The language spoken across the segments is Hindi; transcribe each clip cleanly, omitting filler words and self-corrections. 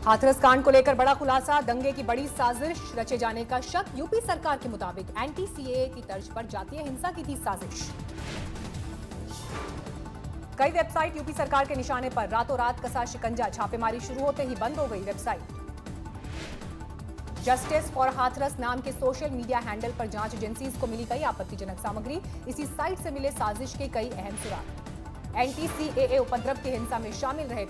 हाथरस कांड को लेकर बड़ा खुलासा, दंगे की बड़ी साजिश रचे जाने का शक। यूपी सरकार के मुताबिक एंटी सीएए की तर्ज पर जातीय हिंसा की थी साजिश। कई वेबसाइट यूपी सरकार के निशाने पर, रातों रात कसा शिकंजा, छापेमारी शुरू होते ही बंद हो गई वेबसाइट। जस्टिस फॉर हाथरस नाम के सोशल मीडिया हैंडल पर जांच एजेंसीज को मिली कई आपत्तिजनक सामग्री। इसी साइट से मिले साजिश के कई अहम सुराग। एंटी सीएए उपद्रव की हिंसा में शामिल रहे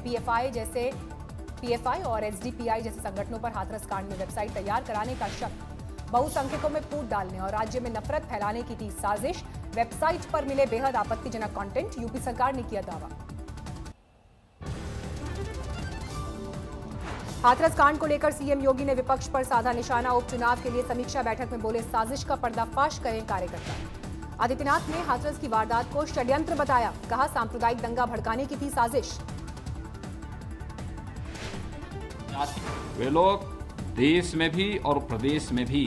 पीएफआई और एसडीपीआई जैसे संगठनों पर हाथरस कांड में वेबसाइट तैयार कराने का शक। बहुसंख्यकों में फूट डालने और राज्य में नफरत फैलाने की थी साजिश। वेबसाइट पर मिले बेहद आपत्तिजनक कंटेंट, यूपी सरकार ने किया दावा। हाथरस कांड को लेकर सीएम योगी ने विपक्ष पर साधा निशाना। उपचुनाव के लिए समीक्षा बैठक में बोले, साजिश का पर्दाफाश करें कार्यकर्ता। आदित्यनाथ ने हाथरस की वारदात को षड्यंत्र बताया, कहा सांप्रदायिक दंगा भड़काने की थी साजिश। वे लोग देश में भी और प्रदेश में भी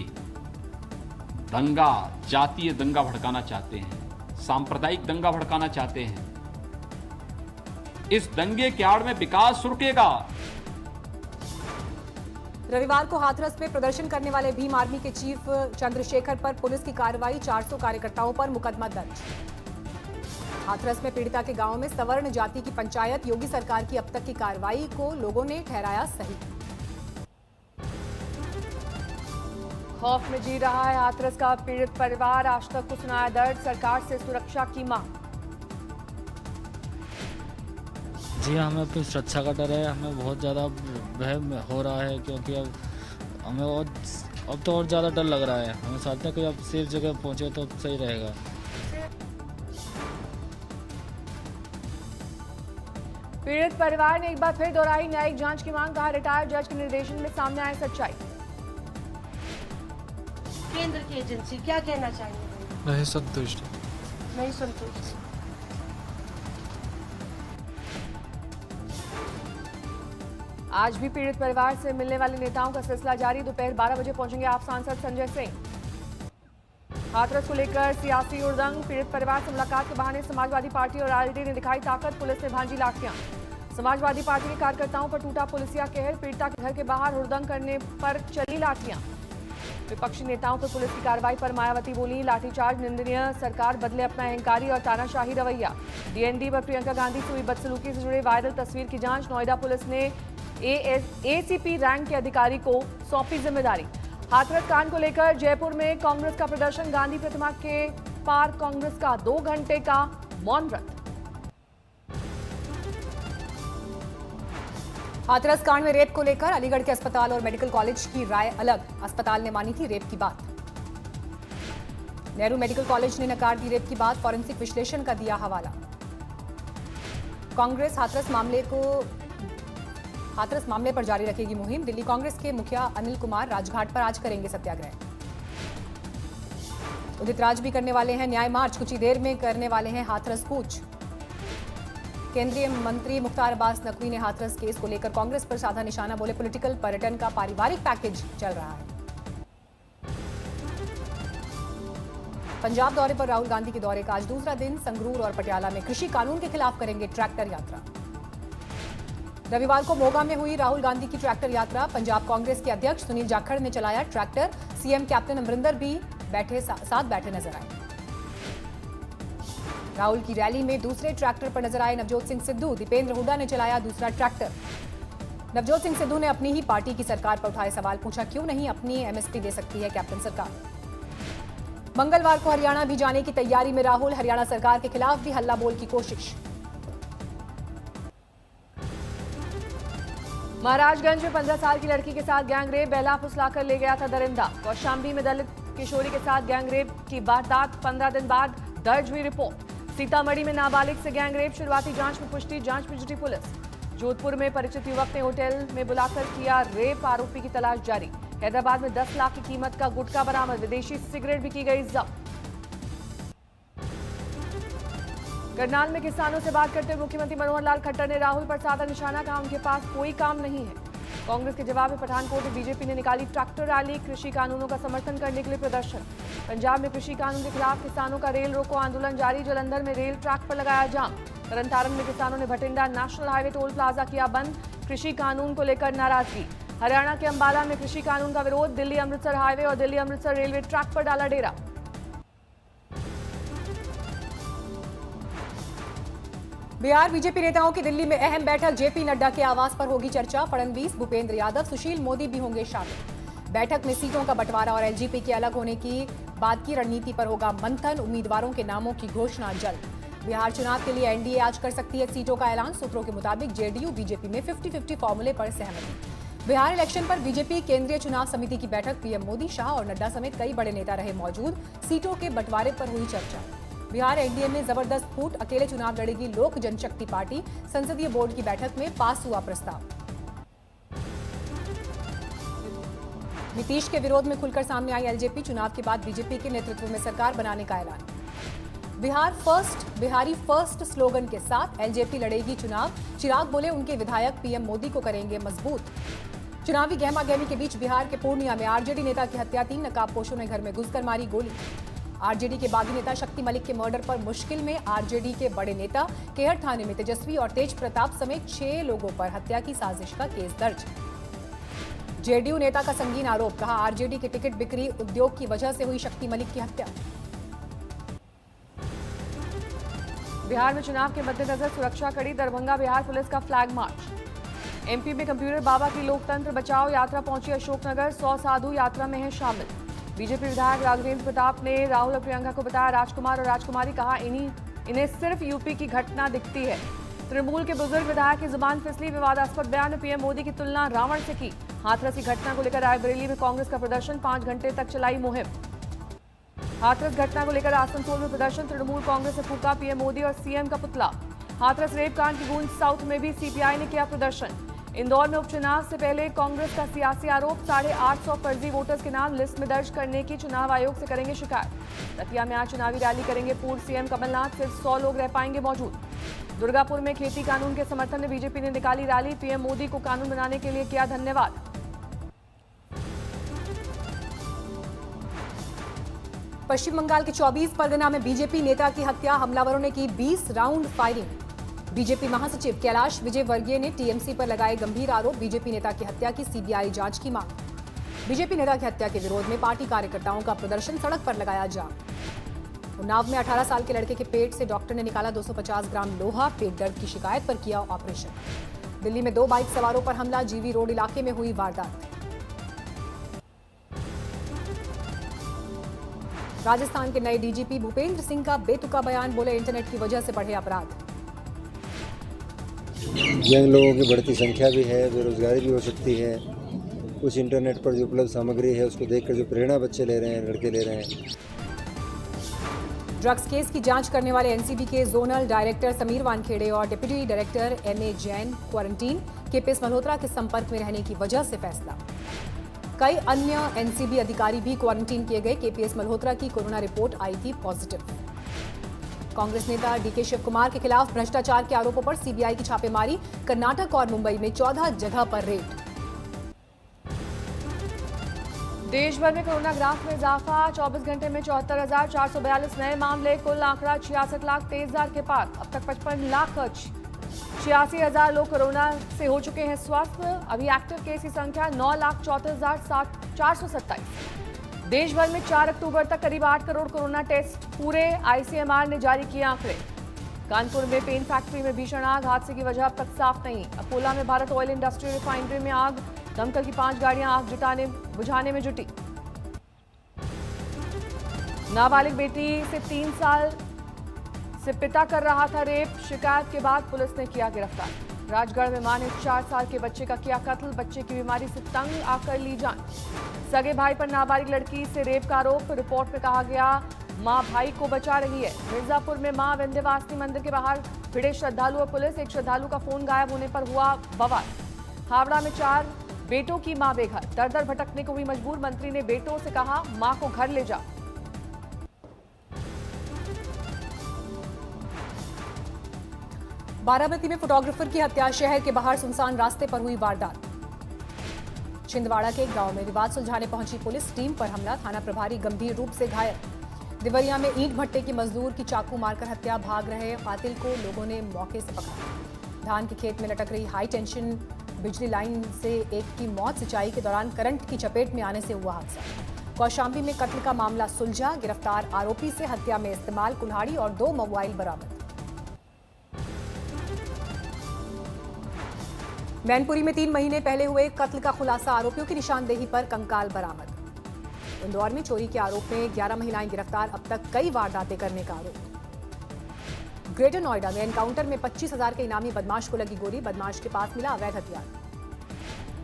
दंगा, जातीय दंगा भड़काना चाहते हैं, सांप्रदायिक दंगा भड़काना चाहते हैं। इस दंगे के आड़ में विकास रुकेगा। रविवार को हाथरस में प्रदर्शन करने वाले भीम आर्मी के चीफ चंद्रशेखर पर पुलिस की कार्रवाई, 400 कार्यकर्ताओं पर मुकदमा दर्ज। हाथरस में पीड़िता के गांव में सवर्ण जाति की पंचायत, योगी सरकार की अब तक की कार्रवाई को लोगों ने ठहराया सही। खौफ में जी रहा है हाथरस का पीड़ित परिवार, आज तक को सुनाया दर्द, सरकार से सुरक्षा की मांग। जी हमें अपनी सुरक्षा का डर है, हमें बहुत ज़्यादा भय हो रहा है क्योंकि अब हमें अब तो और ज़्यादा डर लग रहा है। हमें चाहते हैं कि अब सेफ जगह पहुंचे तो सही रहेगा। पीड़ित परिवार ने एक बार फिर दोहराई न्यायिक जांच की मांग, कहा रिटायर्ड जज के निर्देशन में सामने आए सच्चाई। केंद्र की एजेंसी क्या कहना चाहिए? नहीं संतुष्ट। नहीं संतुष्ट। आज भी पीड़ित परिवार से मिलने वाले नेताओं का सिलसिला जारी। दोपहर 12 बजे पहुंचेंगे आप सांसद संजय सिंह। हाथरस को लेकर सियासी हुड़दंग, पीड़ित परिवार से मुलाकात के बहाने समाजवादी पार्टी और आरएलडी ने दिखाई ताकत, पुलिस ने भांजी लाठियां। समाजवादी पार्टी के कार्यकर्ताओं पर टूटा पुलिसिया कहर, पीड़िता के घर के बाहर हुड़दंग करने पर चली लाठियां। विपक्षी नेताओं पर पुलिस की कार्रवाई पर मायावती बोली, लाठीचार्ज निंदनीय, सरकार बदले अपना अहंकारी और तानाशाही रवैया। डीएनडी पर प्रियंका गांधी से हुई बदसलूकी से जुड़े वायरल तस्वीर की जांच, नोएडा पुलिस ने एसीपी रैंक के अधिकारी को सौंपी जिम्मेदारी। हाथरस कांड को लेकर जयपुर में कांग्रेस का प्रदर्शन, गांधी प्रतिमा के पार कांग्रेस का 2 घंटे का मौन व्रत। हाथरस कांड में रेप को लेकर अलीगढ़ के अस्पताल और मेडिकल कॉलेज की राय अलग। अस्पताल ने मानी थी रेप की बात, नेहरू मेडिकल कॉलेज ने नकार दी रेप की बात, फॉरेंसिक विश्लेषण का दिया हवाला। कांग्रेस हाथरस मामले पर जारी रखेगी मुहिम। दिल्ली कांग्रेस के मुखिया अनिल कुमार राजघाट पर आज करेंगे सत्याग्रह। उदित राज भी करने वाले हैं न्याय मार्च, कुछ ही देर में करने वाले हैं हाथरस कूच। केंद्रीय मंत्री मुख्तार अब्बास नकवी ने हाथरस केस को लेकर कांग्रेस पर साधा निशाना, बोले पॉलिटिकल पर्यटन का पारिवारिक पैकेज चल रहा है। पंजाब दौरे पर राहुल गांधी के दौरे का आज दूसरा दिन, संगरूर और पटियाला में कृषि कानून के खिलाफ करेंगे ट्रैक्टर यात्रा। रविवार को मोगा में हुई राहुल गांधी की ट्रैक्टर यात्रा, पंजाब कांग्रेस के अध्यक्ष सुनील जाखड़ ने चलाया ट्रैक्टर, सीएम कैप्टन अमरिंदर भी साथ बैठे नजर आए। राहुल की रैली में दूसरे ट्रैक्टर पर नजर आए नवजोत सिंह सिद्धू, दीपेंद्र हुड्डा ने चलाया दूसरा ट्रैक्टर। नवजोत सिंह सिद्धू ने अपनी ही पार्टी की सरकार पर उठाए सवाल, पूछा क्यों नहीं अपनी एमएसपी दे सकती है कैप्टन सरकार। मंगलवार को हरियाणा भी जाने की तैयारी में राहुल, हरियाणा सरकार के खिलाफ भी हल्ला बोल की कोशिश। महाराजगंज में 15 साल की लड़की के साथ गैंगरेप, बहला फुसलाकर ले गया था दरिंदा। कौशाम्बी में दलित किशोरी के साथ गैंगरेप की वारदात, 15 दिन बाद दर्ज हुई रिपोर्ट। सीतामढ़ी में नाबालिग से गैंगरेप, शुरुआती जांच में पुष्टि, जांच में जुटी पुलिस। जोधपुर में परिचित युवक ने होटल में बुलाकर किया रेप, आरोपी की तलाश जारी। हैदराबाद में 10 लाख की कीमत का गुटखा बरामद, विदेशी सिगरेट भी की गई जब्त। करनाल में किसानों से बात करते हुए मुख्यमंत्री मनोहर लाल खट्टर ने राहुल पर साधा निशाना, कहा उनके पास कोई काम नहीं है। कांग्रेस के जवाब में पठानकोट में बीजेपी ने निकाली ट्रैक्टर रैली, कृषि कानूनों का समर्थन करने के लिए प्रदर्शन। पंजाब में कृषि कानून के खिलाफ किसानों का रेल रोको आंदोलन जारी, जलंधर में रेल ट्रैक पर लगाया जाम। तरनतारन में किसानों ने Bathinda national highway toll plaza किया बंद, कृषि कानून को लेकर नाराजगी। हरियाणा के अंबाला में कृषि कानून का विरोध, दिल्ली अमृतसर हाईवे और दिल्ली अमृतसर रेलवे ट्रैक पर डाला डेरा। बिहार बीजेपी नेताओं की दिल्ली में अहम बैठक, जेपी नड्डा के आवास पर होगी चर्चा। फडणवीस, भूपेंद्र यादव, सुशील मोदी भी होंगे शामिल। बैठक में सीटों का बंटवारा और एलजेपी के अलग होने की बात की रणनीति पर होगा मंथन। उम्मीदवारों के नामों की घोषणा जल्द। बिहार चुनाव के लिए एनडीए आज कर सकती है सीटों का ऐलान। सूत्रों के मुताबिक जेडीयू बीजेपी में 50-50 फॉर्मूले पर सहमति। बिहार इलेक्शन पर बीजेपी केंद्रीय चुनाव समिति की बैठक, पीएम मोदी, शाह और नड्डा समेत कई बड़े नेता रहे मौजूद। सीटों के बंटवारे पर हुई चर्चा। बिहार एनडीए में जबरदस्त फूट, अकेले चुनाव लड़ेगी लोक जनशक्ति पार्टी। संसदीय बोर्ड की बैठक में पास हुआ प्रस्ताव। नीतीश के विरोध में खुलकर सामने आई एलजेपी। चुनाव के बाद बीजेपी के नेतृत्व में सरकार बनाने का ऐलान। Bihar first, Bihari first slogan के साथ एलजेपी लड़ेगी चुनाव। चिराग बोले उनके विधायक पीएम मोदी को करेंगे मजबूत। चुनावी गहमागहमी के बीच बिहार के पूर्णिया में आरजेडी नेता की हत्या, 3 नकाबपोशों ने घर में घुसकर मारी गोली। आरजेडी के बागी नेता शक्ति मलिक के मर्डर पर मुश्किल में आरजेडी के बड़े नेता। केहर थाने में तेजस्वी और तेज प्रताप समेत 6 लोगों पर हत्या की साजिश का केस दर्ज। जेडीयू नेता का संगीन आरोप, कहा आरजेडी के टिकट बिक्री उद्योग की वजह से हुई शक्ति मलिक की हत्या। बिहार में चुनाव के मद्देनजर सुरक्षा कड़ी, दरभंगा बिहार पुलिस का फ्लैग मार्च। एमपी में कंप्यूटर बाबा की लोकतंत्र बचाओ यात्रा पहुंची अशोकनगर, 100 साधु यात्रा में हैं शामिल। बीजेपी विधायक राघवेंद्र प्रताप ने राहुल और प्रियंका को बताया राजकुमार और राजकुमारी, कहा इन्हें सिर्फ यूपी की घटना दिखती है। तृणमूल के बुजुर्ग विधायक की जुबान फिसली, विवादास्पद बयान में पीएम मोदी की तुलना रावण से की। हाथरस की घटना को लेकर रायबरेली में कांग्रेस का प्रदर्शन, 5 घंटे तक चलाई मुहिम। हाथरस घटना को लेकर आसनसोल में प्रदर्शन, तृणमूल कांग्रेस ने फूका पीएम मोदी और सीएम का पुतला। हाथरस रेप कांड की गूंज, साउथ में भी सीपीआई ने किया प्रदर्शन। इंदौर में उपचुनाव से पहले कांग्रेस का सियासी आरोप, 850 फर्जी वोटर्स के नाम लिस्ट में दर्ज करने की चुनाव आयोग से करेंगे शिकायत। दतिया में आज चुनावी रैली करेंगे पूर्व सीएम कमलनाथ, सिर्फ 100 लोग रह पाएंगे मौजूद। दुर्गापुर में खेती कानून के समर्थन में बीजेपी ने निकाली रैली, पीएम मोदी को कानून बनाने के लिए किया धन्यवाद। पश्चिम बंगाल के 24 परगना में बीजेपी नेता की हत्या, हमलावरों ने की 20 राउंड फायरिंग। बीजेपी महासचिव कैलाश विजयवर्गीय ने टीएमसी पर लगाए गंभीर आरोप, बीजेपी नेता की हत्या की सीबीआई जांच की मांग। बीजेपी नेता की हत्या के विरोध में पार्टी कार्यकर्ताओं का प्रदर्शन, सड़क पर लगाया जाम। उन्नाव में 18 साल के लड़के के पेट से डॉक्टर ने निकाला 250 ग्राम लोहा, पेट दर्द की शिकायत पर किया ऑपरेशन। दिल्ली में 2 बाइक सवारों पर हमला, जीवी रोड इलाके में हुई वारदात। राजस्थान के नए डीजीपी भूपेंद्र सिंह का बेतुका बयान, बोले इंटरनेट की वजह से बढ़े अपराध। यंग लोगों की बढ़ती संख्या भी है, बेरोजगारी भी हो सकती है। कुछ इंटरनेट पर जो उपलब्ध सामग्री है उसको देखकर जो प्रेरणा बच्चे ले रहे हैं, लड़के ले रहे हैं। ड्रग्स केस की जांच करने वाले एनसीबी के जोनल डायरेक्टर समीर वानखेड़े और deputy director MA Jain quarantine, KPS Malhotra के संपर्क में रहने की वजह से फैसला। कई अन्य एनसीबी अधिकारी भी क्वारंटीन किए गए, केपीएस मल्होत्रा की कोरोना रिपोर्ट आई थी पॉजिटिव। कांग्रेस नेता डीके शिव कुमार के खिलाफ भ्रष्टाचार के आरोपों पर सीबीआई की छापेमारी, कर्नाटक और मुंबई में 14 जगह पर रेड। देश भर में कोरोना ग्राफ में इजाफा, 24 घंटे में 74,442 नए मामले, कुल आंकड़ा 66,23,000 के पार। अब तक 55,86,000 लोग कोरोना से हो चुके हैं स्वस्थ। अभी एक्टिव केस की संख्या 9,74,427। देश भर में 4 अक्टूबर तक करीब 8 करोड़ कोरोना टेस्ट पूरे, आईसीएमआर ने जारी किए आंकड़े। कानपुर में पेन फैक्ट्री में भीषण आग, हादसे की वजह अब तक साफ नहीं। अकोला में भारत ऑयल इंडस्ट्री रिफाइनरी में आग, दमकल की 5 गाड़ियां आग बुझाने में जुटी। नाबालिग बेटी से 3 साल से पिता कर रहा था रेप, शिकायत के बाद पुलिस ने किया गिरफ्तार। राजगढ़ में मां ने 4 साल के बच्चे का किया कत्ल, बच्चे की बीमारी से तंग आकर ली जान। सगे भाई पर नाबालिग लड़की से रेप का आरोप, रिपोर्ट में कहा गया मां भाई को बचा रही है। मिर्जापुर में मां विंध्यवासिनी मंदिर के बाहर भिड़े श्रद्धालु और पुलिस, एक श्रद्धालु का फोन गायब होने पर हुआ बवाल। हावड़ा में 4 बेटों की मां बेघर, दर दर भटकने को हुई मजबूर, मंत्री ने बेटों से कहा मां को घर ले जा। बारामती में फोटोग्राफर की हत्या, शहर के बाहर सुनसान रास्ते पर हुई वारदात। छिंदवाड़ा के एक गांव में विवाद सुलझाने पहुंची पुलिस, टीम पर हमला, थाना प्रभारी गंभीर रूप से घायल। देवरिया में ईंट भट्टे की मजदूर की चाकू मारकर हत्या, भाग रहे कातिल को लोगों ने मौके से पकड़ा। धान के खेत में लटक रही हाई टेंशन बिजली लाइन से एक की मौत, सिंचाई के दौरान करंट की चपेट में आने से हुआ हादसा। कौशाम्बी में कत्ल का मामला सुलझा, गिरफ्तार आरोपी से हत्या में इस्तेमाल कुल्हाड़ी और 2 मोबाइल बरामद। मैनपुरी में 3 महीने पहले हुए कत्ल का खुलासा, आरोपियों की निशानदेही पर कंकाल बरामद। इंदौर में चोरी के आरोप में 11 महिलाएं गिरफ्तार, अब तक कई वारदातें करने का आरोप। ग्रेटर नोएडा में एनकाउंटर में 25,000 के इनामी बदमाश को लगी गोली, बदमाश के पास मिला अवैध हथियार।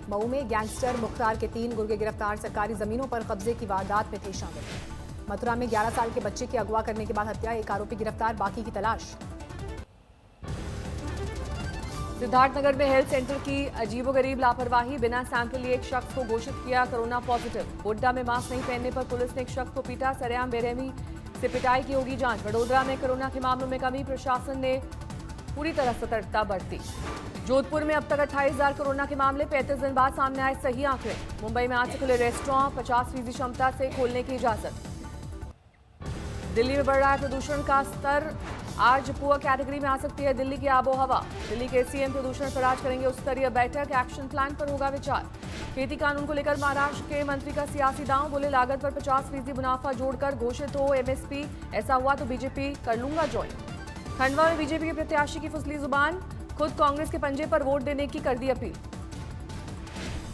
मऊ में गैंगस्टर मुख्तार के 3 गुर्गे गिरफ्तार, सरकारी जमीनों पर कब्जे की वारदात में थे शामिल। मथुरा में 11 साल के बच्चे की अगवा करने के बाद हत्या, एक आरोपी गिरफ्तार, बाकी की तलाश। सिद्धार्थनगर में हेल्थ सेंटर की अजीबोगरीब लापरवाही, बिना सैंपल लिए एक शख्स को घोषित किया कोरोना पॉजिटिव। गोड्डा में मास्क नहीं पहनने पर पुलिस ने एक शख्स को पीटा, सरेआम बेरहमी से पिटाई की होगी जांच। वडोदरा में कोरोना के मामलों में कमी, प्रशासन ने पूरी तरह सतर्कता बरती। जोधपुर में अब तक 28,000 कोरोना के मामले, 35 दिन बाद सामने आए सही आंकड़े। मुंबई में आज से खुले रेस्टोरेंट, 50% क्षमता से खोलने की इजाजत। दिल्ली में बढ़ रहा है प्रदूषण का स्तर, आज पुअर कैटेगरी में आ सकती है दिल्ली की आबोहवा। दिल्ली के सीएम प्रदूषण पर आज करेंगे उच्च स्तरीय बैठक, एक्शन प्लान पर होगा विचार। खेती कानून को लेकर महाराष्ट्र के मंत्री का सियासी दांव, बोले लागत पर 50% मुनाफा जोड़कर घोषित हो एमएसपी, ऐसा हुआ तो बीजेपी कर लूंगा ज्वाइन। खंडवा में बीजेपी के प्रत्याशी की फुसली जुबान, खुद कांग्रेस के पंजे पर वोट देने की कर दी अपील।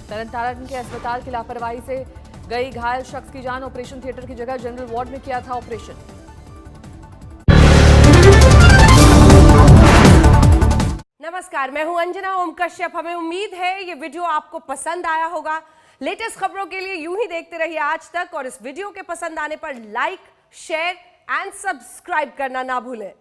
तरनतारण के अस्पताल की लापरवाही से गई घायल शख्स की जान, ऑपरेशन थिएटर की जगह जनरल वार्ड में किया था ऑपरेशन। नमस्कार, मैं हूं अंजना ओम कश्यप। हमें उम्मीद है ये वीडियो आपको पसंद आया होगा। लेटेस्ट खबरों के लिए यूं ही देखते रहिए आज तक, और इस वीडियो के पसंद आने पर लाइक, शेयर एंड सब्सक्राइब करना ना भूलें।